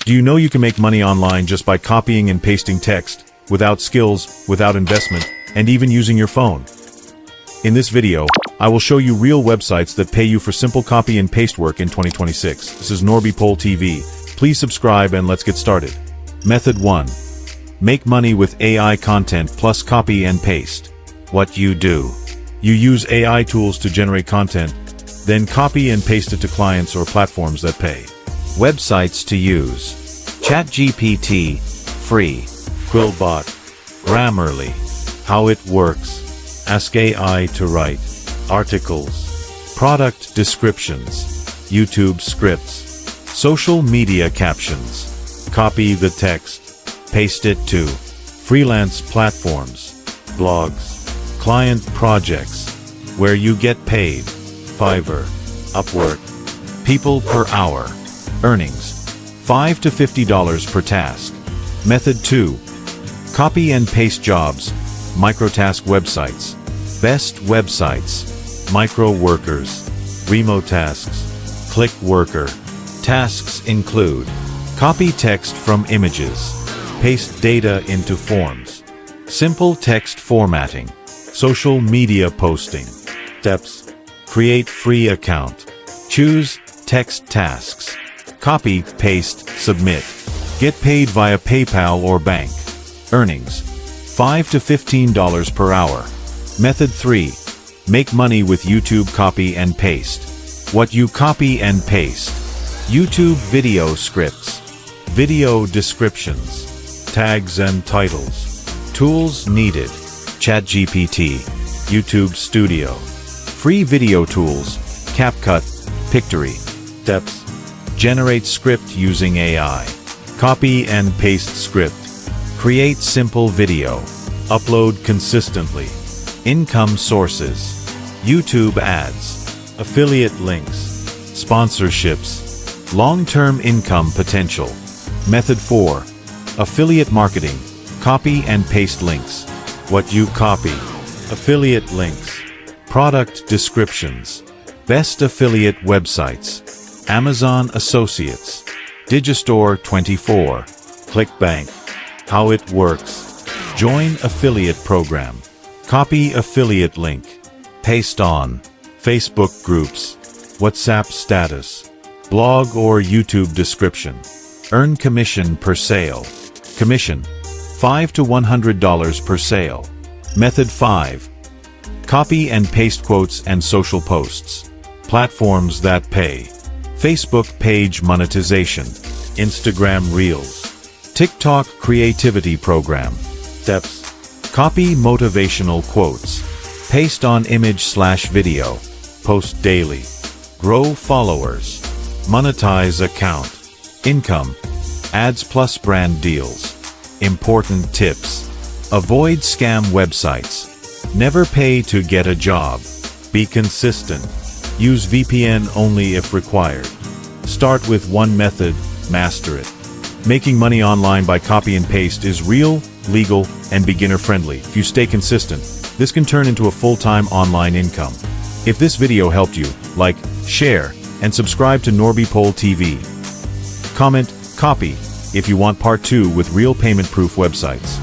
Do you know you can make money online just by copying and pasting text, without skills, without investment, and even using your phone? In this video, I will show you real websites that pay you for simple copy and paste work in 2026. This is NorbyPole TV. Please subscribe and let's get started. Method 1. Make money with AI content plus copy and paste. What you do? You use AI tools to generate content, then copy and paste it to clients or platforms that pay. Websites to use: ChatGPT, free; Quillbot, Grammarly. How it works: ask AI to write articles, product descriptions, YouTube scripts, social media captions. Copy the text, paste it to freelance platforms, blogs, client projects, where you get paid. Fiverr, Upwork. People per hour. Earnings: $5 to $50 per task. Method 2. Copy and paste jobs. Microtask websites. Best websites. Micro workers. Remote tasks. Click worker. Tasks include: copy text from images. Paste data into forms. Simple text formatting. Social media posting. Steps: create free account. Choose text tasks. Copy, paste, submit. Get paid via PayPal or bank. Earnings: $5 to $15 per hour. Method 3. Make money with YouTube copy and paste. What you copy and paste: YouTube video scripts, video descriptions, tags and titles. Tools needed: ChatGPT, YouTube Studio. Free video tools: CapCut, Pictory. Steps: generate script using AI. Copy and paste script. Create simple video. Upload consistently. Income sources: YouTube ads, affiliate links, sponsorships. Long-term income potential. Method 4. Affiliate marketing. Copy and paste links. What you copy: affiliate links, product descriptions. Best affiliate websites: Amazon Associates, Digistore 24, ClickBank. How it works: join affiliate program. Copy affiliate link. Paste on Facebook groups, WhatsApp status, blog or YouTube description. Earn commission per sale. Commission: $5 to $100 per sale. Method 5. Copy and paste quotes and social posts. Platforms that pay: Facebook page monetization, Instagram Reels, TikTok creativity program. Steps: copy motivational quotes. Paste on image/video. Post daily. Grow followers. Monetize account. Income: ads plus brand deals. Important tips: avoid scam websites. Never pay to get a job. Be consistent. Use VPN only if required. Start with one method, master it. Making money online by copy and paste is real, legal, and beginner-friendly. If you stay consistent, this can turn into a full-time online income. If this video helped you, like, share, and subscribe to NorbyPole TV. Comment, copy, if you want part 2 with real payment-proof websites.